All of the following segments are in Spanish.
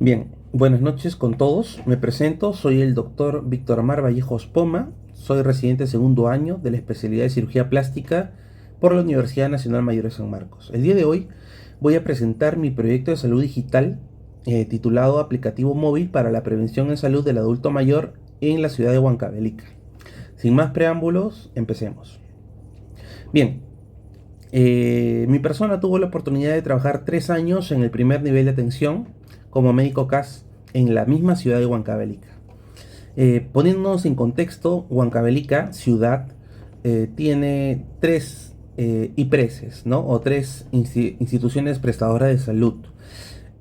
Bien, buenas noches con todos. Me presento, soy el doctor Víctor Amar Vallejos Poma, soy residente segundo año de la especialidad de cirugía plástica por la Universidad Nacional Mayor de San Marcos. El día de hoy voy a presentar mi proyecto de salud digital titulado Aplicativo Móvil para la Prevención en Salud del Adulto Mayor en la ciudad de Huancavelica. Sin más preámbulos, empecemos. Bien, mi persona tuvo la oportunidad de trabajar 3 años en el primer nivel de atención como médico CAS en la misma ciudad de Huancavelica. Poniéndonos en contexto, Huancavelica, ciudad, tiene tres IPRESes, ¿no? O tres instituciones prestadoras de salud.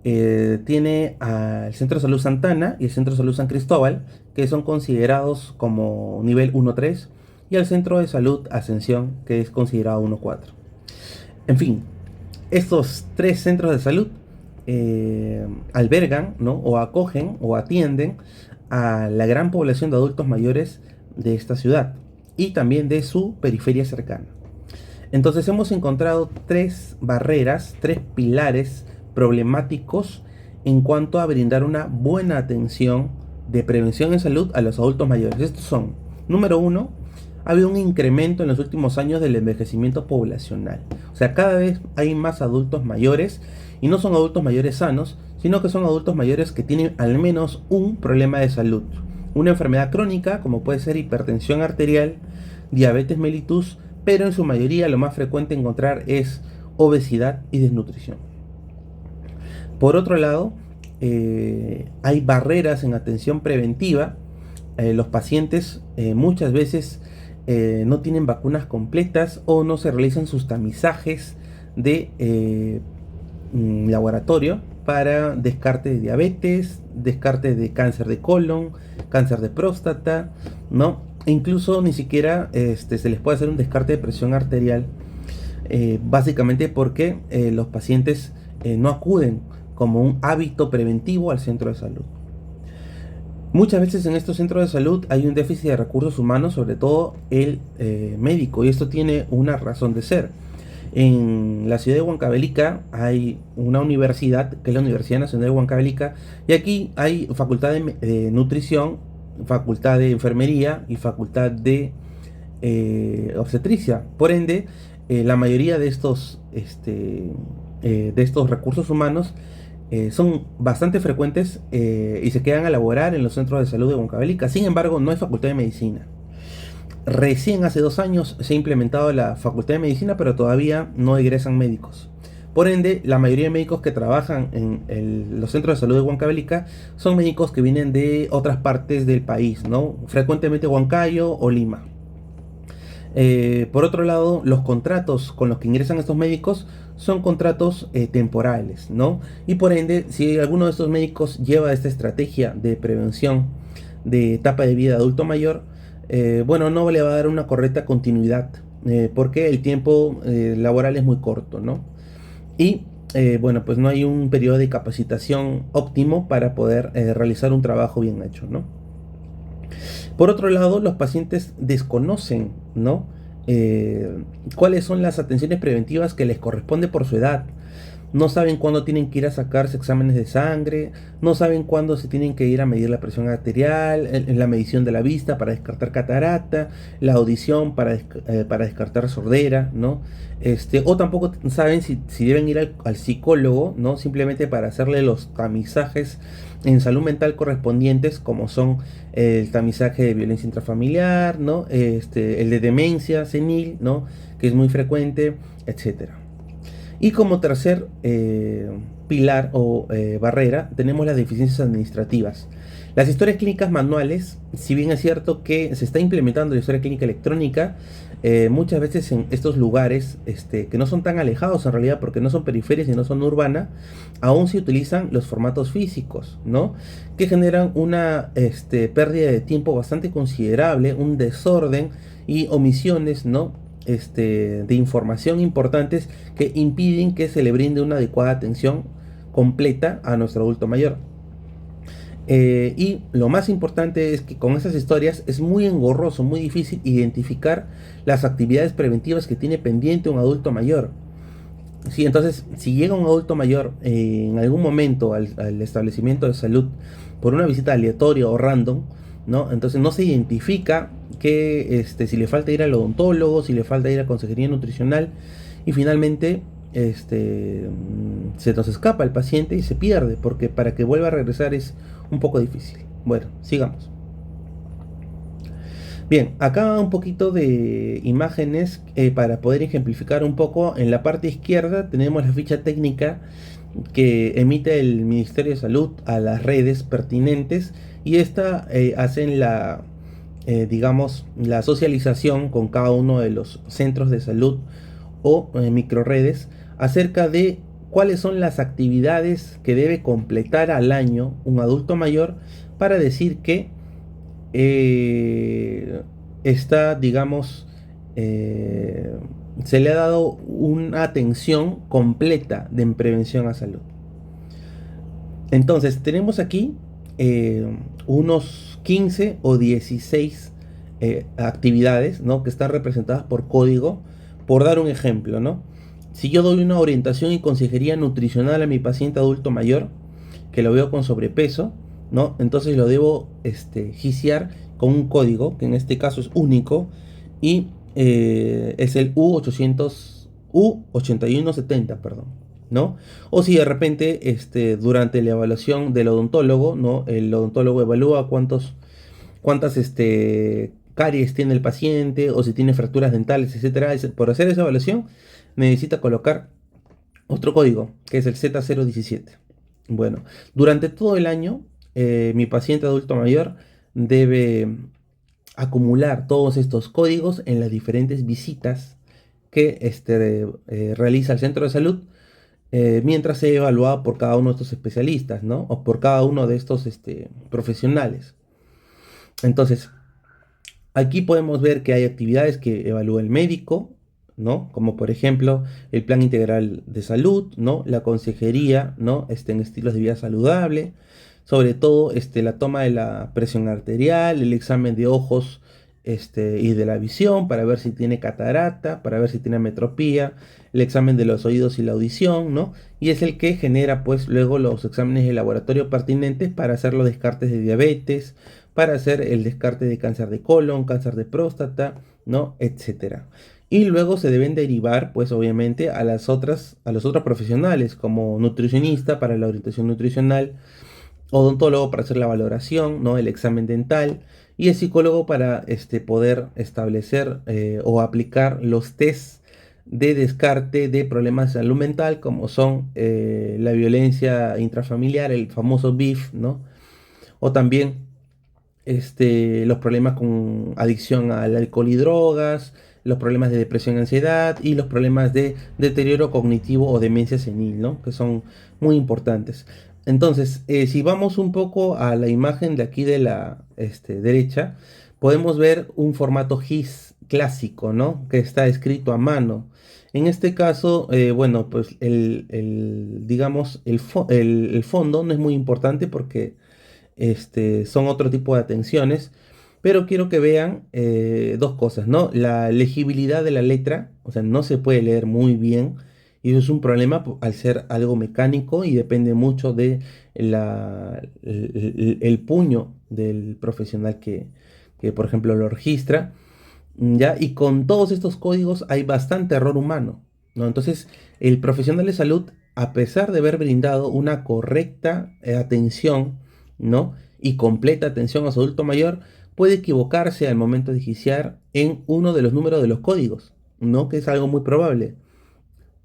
Tiene al Centro de Salud Santana y el Centro de Salud San Cristóbal, que son considerados como nivel 1-3, y al Centro de Salud Ascensión, que es considerado 1-4. En fin, estos tres centros de salud albergan, ¿no? O acogen o atienden a la gran población de adultos mayores de esta ciudad y también de su periferia cercana. Entonces hemos encontrado tres barreras, tres pilares problemáticos en cuanto a brindar una buena atención de prevención en salud a los adultos mayores. Estos son, número uno, ha habido un incremento en los últimos años del envejecimiento poblacional. O sea, cada vez hay más adultos mayores y no son adultos mayores sanos, sino que son adultos mayores que tienen al menos un problema de salud. Una enfermedad crónica, como puede ser hipertensión arterial, diabetes mellitus, pero en su mayoría lo más frecuente encontrar es obesidad y desnutrición. Por otro lado, hay barreras en atención preventiva. Los pacientes muchas veces no tienen vacunas completas o no se realizan sus tamizajes de laboratorio para descarte de diabetes, descarte de cáncer de colon, cáncer de próstata, ¿no? E incluso ni siquiera se les puede hacer un descarte de presión arterial, básicamente porque los pacientes no acuden como un hábito preventivo al centro de salud. Muchas veces en estos centros de salud hay un déficit de recursos humanos, sobre todo el médico, y esto tiene una razón de ser. En la ciudad de Huancavelica hay una universidad, que es la Universidad Nacional de Huancavelica, y aquí hay facultad de nutrición, facultad de enfermería y facultad de obstetricia. Por ende, la mayoría de estos recursos humanos son bastante frecuentes y se quedan a laborar en los centros de salud de Huancavelica. Sin embargo, no hay facultad de medicina. Recién hace 2 años se ha implementado la facultad de medicina, pero todavía no egresan médicos. Por ende, la mayoría de médicos que trabajan en los centros de salud de Huancavelica son médicos que vienen de otras partes del país, ¿no? Frecuentemente Huancayo o Lima. Por otro lado, los contratos con los que ingresan estos médicos son contratos temporales, ¿no? Y por ende, si alguno de estos médicos lleva esta estrategia de prevención de etapa de vida de adulto mayor, bueno, no le va a dar una correcta continuidad, porque el tiempo laboral es muy corto, ¿no? Y bueno, pues no hay un periodo de capacitación óptimo para poder realizar un trabajo bien hecho, ¿no? Por otro lado, los pacientes desconocen, ¿no? Cuáles son las atenciones preventivas que les corresponde por su edad. No saben cuándo tienen que ir a sacarse exámenes de sangre, no saben cuándo se tienen que ir a medir la presión arterial, la medición de la vista para descartar catarata, la audición para descartar sordera, ¿no? O tampoco saben si deben ir al psicólogo, ¿no? Simplemente para hacerle los tamizajes en salud mental correspondientes, como son el tamizaje de violencia intrafamiliar, ¿no? El de demencia senil, ¿no? Que es muy frecuente, etcétera. Y como tercer pilar o barrera tenemos las deficiencias administrativas. Las historias clínicas manuales, si bien es cierto que se está implementando la historia clínica electrónica, muchas veces en estos lugares que no son tan alejados en realidad porque no son periferias y no son urbanas, aún se utilizan los formatos físicos, ¿no? Que generan una pérdida de tiempo bastante considerable, un desorden y omisiones, ¿no? De información importantes que impiden que se le brinde una adecuada atención completa a nuestro adulto mayor. Y lo más importante es que con estas historias es muy engorroso, muy difícil identificar las actividades preventivas que tiene pendiente un adulto mayor. Sí, entonces, si llega un adulto mayor en algún momento al establecimiento de salud por una visita aleatoria o random, ¿no? Entonces no se identifica que si le falta ir al odontólogo, si le falta ir a consejería nutricional, y finalmente se nos escapa el paciente y se pierde, porque para que vuelva a regresar es un poco difícil. Bueno, sigamos. Bien, acá un poquito de imágenes para poder ejemplificar un poco. En la parte izquierda tenemos la ficha técnica que emite el Ministerio de Salud a las redes pertinentes, y esta hacen digamos, la socialización con cada uno de los centros de salud o microredes acerca de cuáles son las actividades que debe completar al año un adulto mayor para decir que eh, está, digamos, eh, se le ha dado una atención completa de en prevención a salud. Entonces, tenemos aquí eh, unos 15 o 16 actividades, ¿no? Que están representadas por código. Por dar un ejemplo, ¿no? Si yo doy una orientación y consejería nutricional a mi paciente adulto mayor, que lo veo con sobrepeso, ¿no? Entonces lo debo gisear con un código, que en este caso es único, y es el U8170, perdón, ¿no? O si de repente durante la evaluación del odontólogo, ¿no? El odontólogo evalúa cuántas caries tiene el paciente, o si tiene fracturas dentales, etcétera. Por hacer esa evaluación necesita colocar otro código, que es el Z017. Bueno, durante todo el año, mi paciente adulto mayor debe acumular todos estos códigos en las diferentes visitas que realiza el centro de salud, mientras se evalúa por cada uno de estos especialistas, ¿no? O por cada uno de estos profesionales. Entonces, aquí podemos ver que hay actividades que evalúa el médico, ¿no? Como por ejemplo el plan integral de salud, ¿no? La consejería, ¿no? En estilos de vida saludable, sobre todo la toma de la presión arterial, el examen de ojos y de la visión para ver si tiene catarata, para ver si tiene metropía, el examen de los oídos y la audición, ¿no? Y es el que genera pues luego los exámenes de laboratorio pertinentes para hacer los descartes de diabetes, para hacer el descarte de cáncer de colon, cáncer de próstata, ¿no? Etcétera. Y luego se deben derivar, pues obviamente, a los otros profesionales, como nutricionista para la orientación nutricional, odontólogo para hacer la valoración, ¿no? El examen dental, y el psicólogo para poder establecer o aplicar los tests de descarte de problemas de salud mental, como son la violencia intrafamiliar, el famoso BIF, ¿no? O también los problemas con adicción al alcohol y drogas, los problemas de depresión y ansiedad, y los problemas de deterioro cognitivo o demencia senil, ¿no? Que son muy importantes. Entonces, si vamos un poco a la imagen de aquí de la derecha, podemos ver un formato GIS clásico, ¿no? Que está escrito a mano. En este caso, bueno, pues digamos, el fondo no es muy importante porque son otro tipo de atenciones, pero quiero que vean dos cosas, ¿no? La legibilidad de la letra, o sea, no se puede leer muy bien, y eso es un problema al ser algo mecánico y depende mucho de el puño del profesional que, por ejemplo, lo registra, ¿ya? Y con todos estos códigos hay bastante error humano, ¿no? Entonces, el profesional de salud, a pesar de haber brindado una correcta atención, ¿no? Y completa atención a su adulto mayor, puede equivocarse al momento de gisear en uno de los números de los códigos, ¿no? Que es algo muy probable,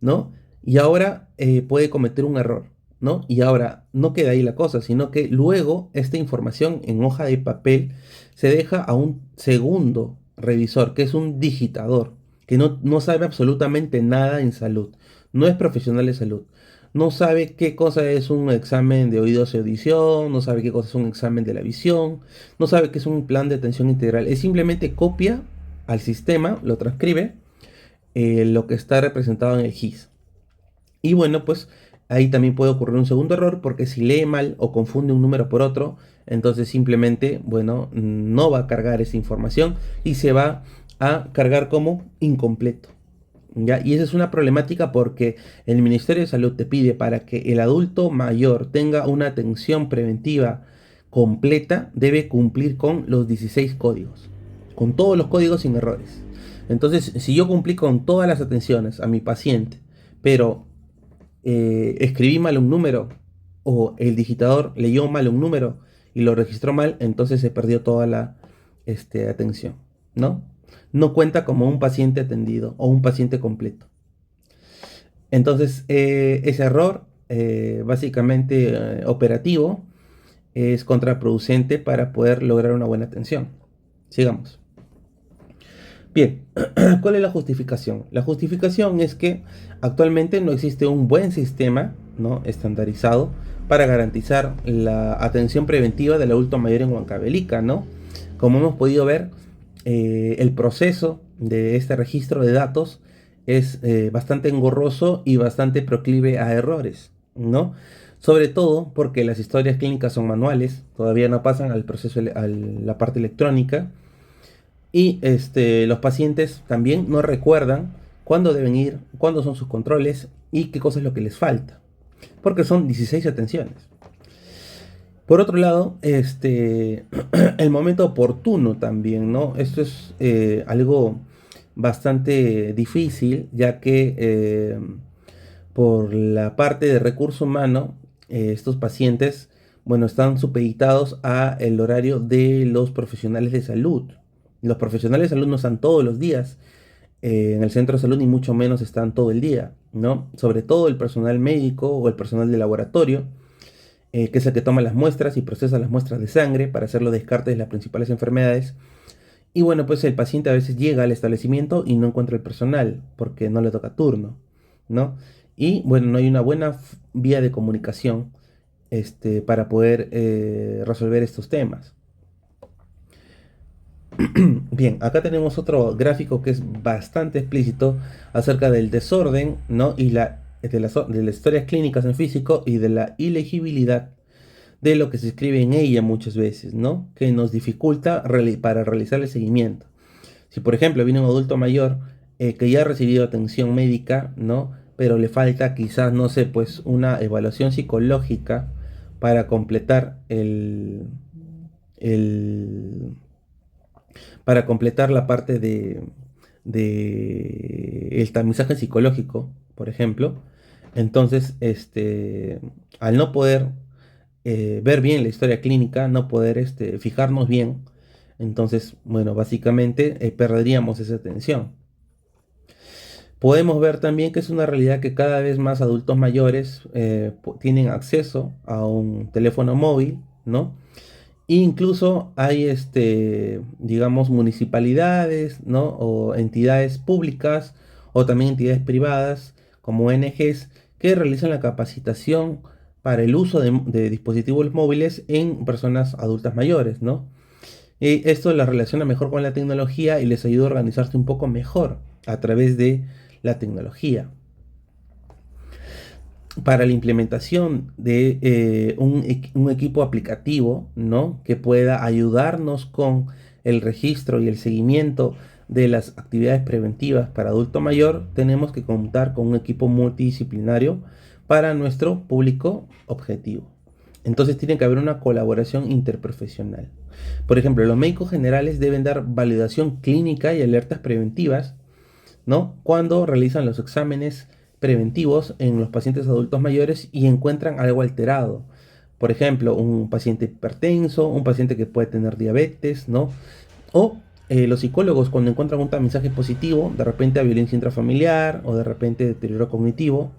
¿no? Y ahora puede cometer un error, ¿no? Y ahora no queda ahí la cosa, sino que luego esta información en hoja de papel se deja a un segundo revisor, que es un digitador, que no sabe absolutamente nada en salud, no es profesional de salud, no sabe qué cosa es un examen de oídos y audición, no sabe qué cosa es un examen de la visión, no sabe qué es un plan de atención integral, es simplemente copia al sistema, lo transcribe, lo que está representado en el GIS. Y bueno, pues ahí también puede ocurrir un segundo error, porque si lee mal o confunde un número por otro, entonces simplemente, bueno, no va a cargar esa información y se va a cargar como incompleto, ¿Ya? Y esa es una problemática porque el Ministerio de Salud te pide para que el adulto mayor tenga una atención preventiva completa, debe cumplir con los 16 códigos, con todos los códigos sin errores. Entonces, si yo cumplí con todas las atenciones a mi paciente, pero escribí mal un número o el digitador leyó mal un número y lo registró mal, entonces se perdió toda la atención, ¿no? No cuenta como un paciente atendido o un paciente completo. Entonces, ese error, básicamente operativo, es contraproducente para poder lograr una buena atención. Sigamos. Bien, ¿cuál es la justificación? La justificación es que actualmente no existe un buen sistema, ¿no?, estandarizado para garantizar la atención preventiva del adulto mayor en Huancavelica, ¿no? Como hemos podido ver, el proceso de este registro de datos es bastante engorroso y bastante proclive a errores, ¿no? Sobre todo porque las historias clínicas son manuales, todavía no pasan al proceso, a la parte electrónica, y los pacientes también no recuerdan cuándo deben ir, cuándo son sus controles y qué cosa es lo que les falta, porque son 16 atenciones. Por otro lado, el momento oportuno también, ¿no? Esto es algo bastante difícil, ya que por la parte de recurso humano, estos pacientes, bueno, están supeditados a el horario de los profesionales de salud. Los profesionales de salud no están todos los días en el centro de salud, ni mucho menos están todo el día, ¿no? Sobre todo el personal médico o el personal de laboratorio, que es el que toma las muestras y procesa las muestras de sangre para hacer los descartes de las principales enfermedades. Y bueno, pues el paciente a veces llega al establecimiento y no encuentra el personal porque no le toca turno, ¿no? Y bueno, no hay una buena vía de comunicación para poder resolver estos temas. Bien, acá tenemos otro gráfico que es bastante explícito acerca del desorden, ¿no? Y de las historias clínicas en físico y de la ilegibilidad de lo que se escribe en ella muchas veces, ¿no? Que nos dificulta para realizar el seguimiento. Si por ejemplo viene un adulto mayor que ya ha recibido atención médica, ¿no? Pero le falta quizás, no sé, pues una evaluación psicológica para completar el para completar la parte de el tamizaje psicológico, por ejemplo. Entonces, al no poder ver bien la historia clínica, no poder fijarnos bien, entonces, bueno, básicamente perderíamos esa atención. Podemos ver también que es una realidad que cada vez más adultos mayores tienen acceso a un teléfono móvil, ¿no? Incluso hay, digamos, municipalidades, ¿no? O entidades públicas o también entidades privadas como ONGs que realizan la capacitación para el uso de dispositivos móviles en personas adultas mayores, ¿no? Y esto las relaciona mejor con la tecnología y les ayuda a organizarse un poco mejor a través de la tecnología. Para la implementación de un equipo aplicativo, ¿no?, que pueda ayudarnos con el registro y el seguimiento de las actividades preventivas para adulto mayor, tenemos que contar con un equipo multidisciplinario para nuestro público objetivo. Entonces tiene que haber una colaboración interprofesional. Por ejemplo, los médicos generales deben dar validación clínica y alertas preventivas, ¿no?, cuando realizan los exámenes preventivos en los pacientes adultos mayores y encuentran algo alterado. Por ejemplo, un paciente hipertenso, un paciente que puede tener diabetes, ¿no? O los psicólogos cuando encuentran un tamizaje positivo, de repente a violencia intrafamiliar o de repente deterioro cognitivo.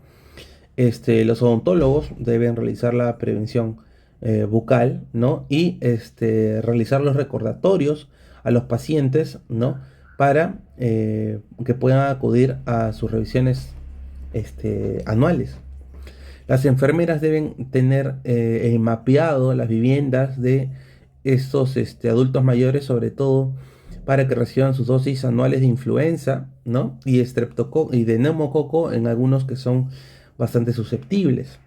Los odontólogos deben realizar la prevención bucal, ¿no? Y realizar los recordatorios a los pacientes, ¿no?, para que puedan acudir a sus revisiones anuales. Las enfermeras deben tener mapeado las viviendas de estos adultos mayores, sobre todo para que reciban sus dosis anuales de influenza, ¿no?, y y de neumococo en algunos que son bastante susceptibles.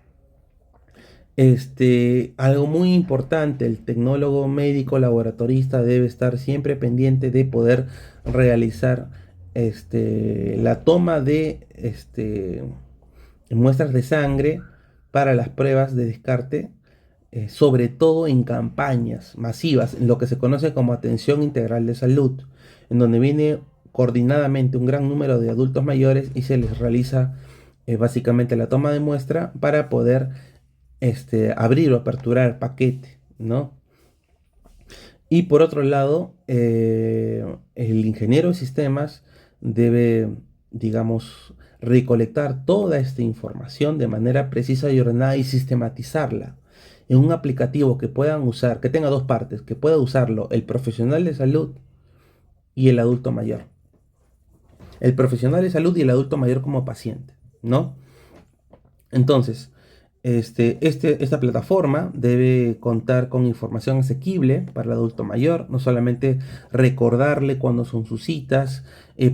Algo muy importante, el tecnólogo médico laboratorista debe estar siempre pendiente de poder realizar la toma de muestras de sangre para las pruebas de descarte, sobre todo en campañas masivas, en lo que se conoce como atención integral de salud, en donde viene coordinadamente un gran número de adultos mayores y se les realiza básicamente la toma de muestra para poder abrir o aperturar paquete, ¿no? Y por otro lado, el ingeniero de sistemas debe, digamos, recolectar toda esta información de manera precisa y ordenada y sistematizarla en un aplicativo que puedan usar, que tenga dos partes, que pueda usarlo el profesional de salud y el adulto mayor. El profesional de salud y el adulto mayor como paciente, ¿no? Entonces, esta plataforma debe contar con información asequible para el adulto mayor, no solamente recordarle cuándo son sus citas,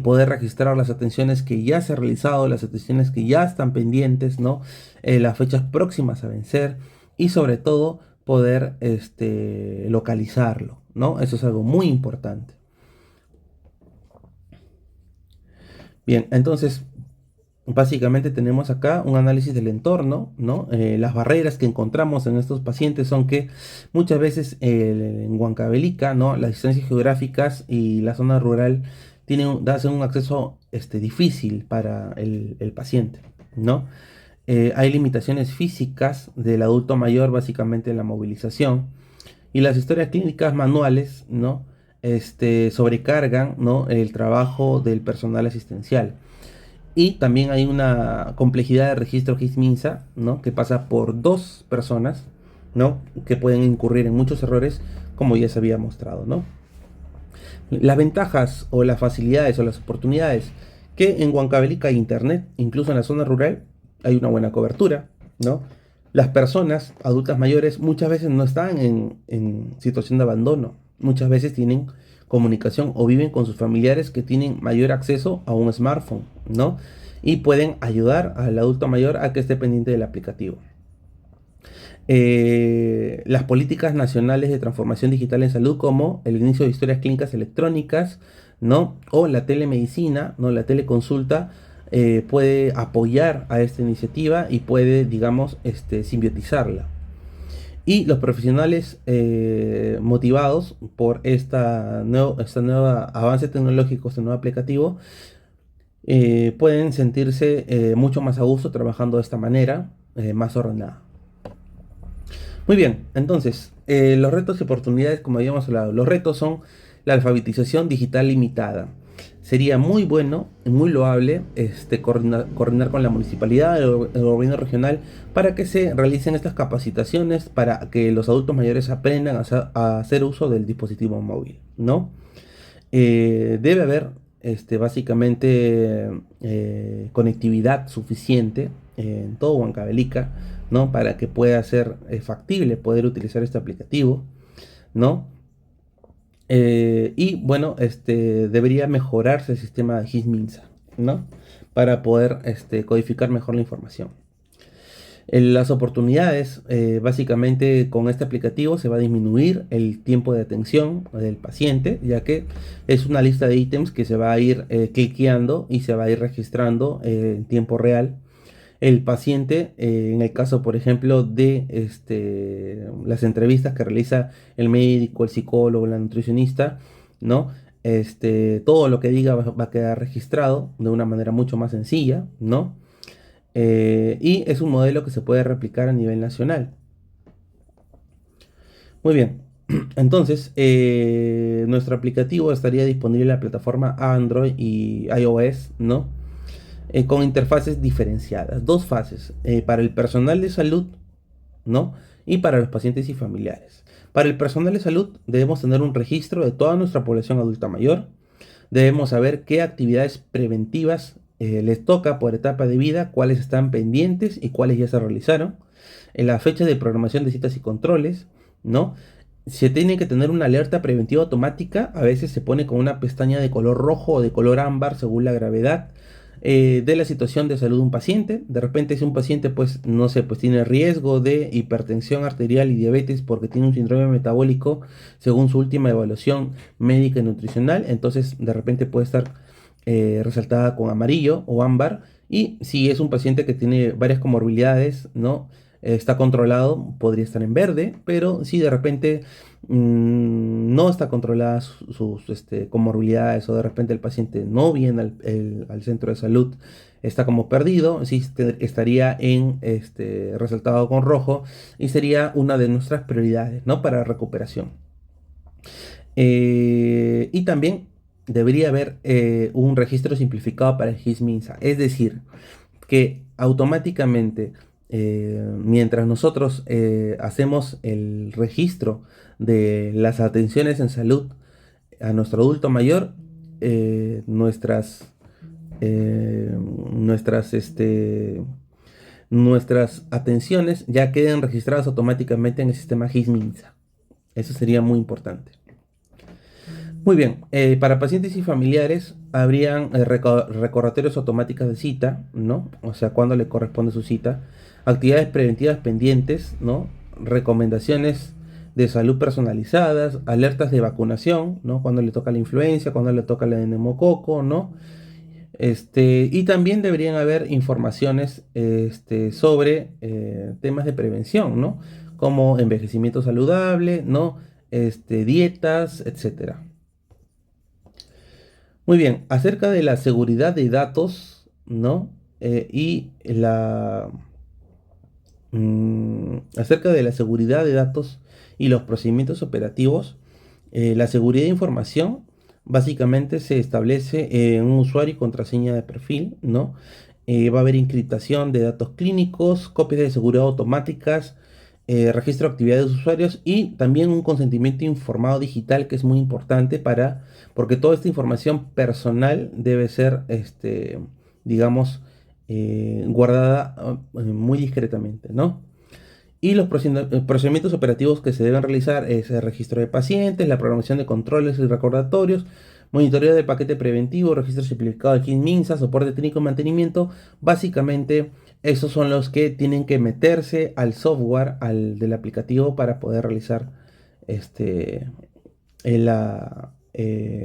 poder registrar las atenciones que ya se han realizado, las atenciones que ya están pendientes, ¿no? Las fechas próximas a vencer y sobre todo poder localizarlo, ¿no? Eso es algo muy importante. Bien, entonces básicamente tenemos acá un análisis del entorno, ¿no? Las barreras que encontramos en estos pacientes son que muchas veces en Huancavelica, ¿no? Las distancias geográficas y la zona rural hacen un acceso difícil para el paciente, ¿no? Hay limitaciones físicas del adulto mayor, básicamente en la movilización, y las historias clínicas manuales, ¿no? Sobrecargan, ¿no? El trabajo del personal asistencial. Y también hay una complejidad de registro GIS-MINSA, ¿no? Que pasa por dos personas, ¿no? Que pueden incurrir en muchos errores, como ya se había mostrado, ¿no? Las ventajas o las facilidades o las oportunidades que en Huancavelica hay internet, incluso en la zona rural, hay una buena cobertura, ¿no? Las personas adultas mayores muchas veces no están en situación de abandono, muchas veces tienen comunicación o viven con sus familiares que tienen mayor acceso a un smartphone, ¿no? Y pueden ayudar al adulto mayor a que esté pendiente del aplicativo. Las políticas nacionales de transformación digital en salud, como el inicio de historias clínicas electrónicas, ¿no? O la telemedicina, ¿no? La teleconsulta, puede apoyar a esta iniciativa y puede, digamos, simbiotizarla. Y los profesionales motivados por esta nueva avance tecnológico, este nuevo aplicativo, pueden sentirse mucho más a gusto trabajando de esta manera, más ordenada. Muy bien, entonces, los retos y oportunidades, como habíamos hablado, los retos son la alfabetización digital limitada. Sería muy bueno, muy loable, coordinar con la municipalidad, el gobierno regional, para que se realicen estas capacitaciones, para que los adultos mayores aprendan a hacer uso del dispositivo móvil, ¿no? Debe haber, básicamente, conectividad suficiente en todo Huancavelica, ¿no? Para que pueda ser factible poder utilizar este aplicativo, ¿no? Y bueno, debería mejorarse el sistema de GIS-MINSA, ¿no? Para poder codificar mejor la información. Las oportunidades, básicamente con este aplicativo se va a disminuir el tiempo de atención del paciente, ya que es una lista de ítems que se va a ir cliqueando y se va a ir registrando en tiempo real. El paciente, en el caso, por ejemplo, de las entrevistas que realiza el médico, el psicólogo, la nutricionista, ¿no? Todo lo que diga va a quedar registrado de una manera mucho más sencilla, ¿no? Y es un modelo que se puede replicar a nivel nacional. Muy bien, entonces nuestro aplicativo estaría disponible en la plataforma Android y iOS, ¿no? Con interfaces diferenciadas, dos fases, para el personal de salud, ¿no? Y para los pacientes y familiares. Para el personal de salud debemos tener un registro de toda nuestra población adulta mayor. Debemos saber qué actividades preventivas les toca por etapa de vida, cuáles están pendientes y cuáles ya se realizaron. En la fecha de programación de citas y controles, ¿no? Se tiene que tener una alerta preventiva automática. A veces se pone con una pestaña de color rojo o de color ámbar según la gravedad de la situación de salud de un paciente. De repente, si un paciente, pues, no sé, pues tiene riesgo de hipertensión arterial y diabetes porque tiene un síndrome metabólico según su última evaluación médica y nutricional, entonces de repente puede estar resaltada con amarillo o ámbar. Y si es un paciente que tiene varias comorbilidades, ¿no? Está controlado, podría estar en verde, pero si de repente no está controlada sus comorbilidades, o de repente el paciente no viene al centro de salud, está como perdido, sí estaría en resaltado con rojo y sería una de nuestras prioridades, ¿no? Para recuperación. Y también debería haber un registro simplificado para el HISMINSA, es decir, que automáticamente, mientras nosotros hacemos el registro de las atenciones en salud a nuestro adulto mayor, eh, nuestras, eh, nuestras, nuestras atenciones ya queden registradas automáticamente en el sistema HISMINSA. Eso sería muy importante. Muy bien, para pacientes y familiares habrían recordatorios automáticos de cita, ¿no? O sea, cuando le corresponde su cita, actividades preventivas pendientes, ¿no? Recomendaciones de salud personalizadas, alertas de vacunación, ¿no? Cuando le toca la influenza, cuando le toca la neumococo, ¿no? Y también deberían haber informaciones sobre temas de prevención, ¿no? Como envejecimiento saludable, ¿no? Dietas, etcétera. Muy bien, acerca de la seguridad de datos, ¿no? Y acerca de la seguridad de datos y los procedimientos operativos, la seguridad de información básicamente se establece en un usuario y contraseña de perfil, ¿no? Va a haber encriptación de datos clínicos, copias de seguridad automáticas, registro de actividades de usuarios y también un consentimiento informado digital que es muy importante porque toda esta información personal debe ser, digamos, guardada muy discretamente, ¿no? Y los procedimientos operativos que se deben realizar es el registro de pacientes, la programación de controles y recordatorios, monitoreo del paquete preventivo, registro simplificado de KIN-MINSA, soporte técnico y mantenimiento. Básicamente, esos son los que tienen que meterse al software del aplicativo para poder realizar este,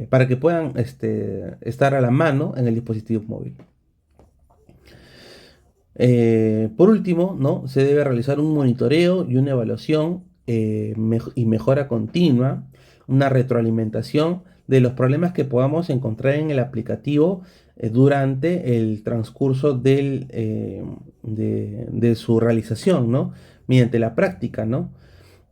para que puedan estar a la mano en el dispositivo móvil. Por último, ¿no? Se debe realizar un monitoreo y una evaluación y mejora continua, una retroalimentación de los problemas que podamos encontrar en el aplicativo durante el transcurso de su realización, ¿no? Mediante la práctica, ¿no?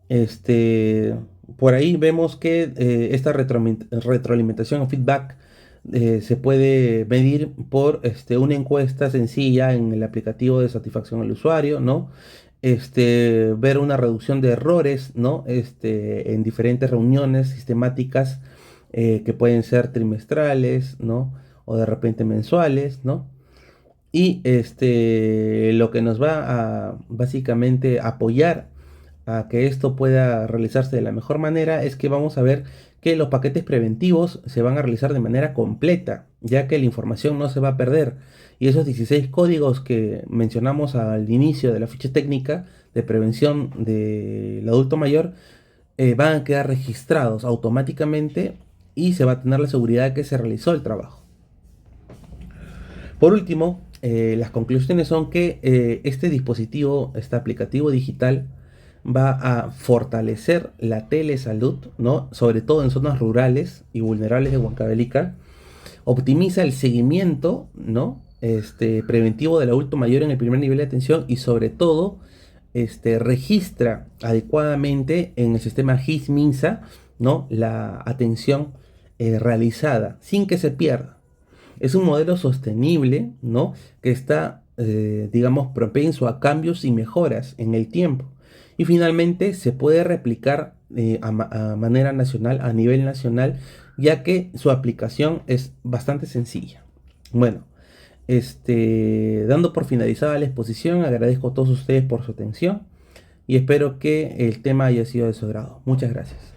Este, por ahí vemos que esta retroalimentación o feedback se puede medir por una encuesta sencilla en el aplicativo de satisfacción al usuario, ¿no? Ver una reducción de errores, ¿no? En diferentes reuniones sistemáticas que pueden ser trimestrales, ¿no? O de repente mensuales, ¿no? Y lo que nos va a básicamente apoyar a que esto pueda realizarse de la mejor manera es que vamos a ver que los paquetes preventivos se van a realizar de manera completa, ya que la información no se va a perder. Y esos 16 códigos que mencionamos al inicio de la ficha técnica de prevención del adulto mayor van a quedar registrados automáticamente y se va a tener la seguridad de que se realizó el trabajo. Por último, las conclusiones son que este dispositivo, este aplicativo digital, va a fortalecer la telesalud, ¿no? Sobre todo en zonas rurales y vulnerables de Huancavelica. Optimiza el seguimiento, ¿no? Preventivo del adulto mayor en el primer nivel de atención y sobre todo registra adecuadamente en el sistema HISMINSA, ¿no? La atención realizada sin que se pierda. Es un modelo sostenible, ¿no? Que está, digamos, propenso a cambios y mejoras en el tiempo. Y finalmente se puede replicar a manera nacional, a nivel nacional, ya que su aplicación es bastante sencilla. Bueno, dando por finalizada la exposición, agradezco a todos ustedes por su atención y espero que el tema haya sido de su agrado. Muchas gracias.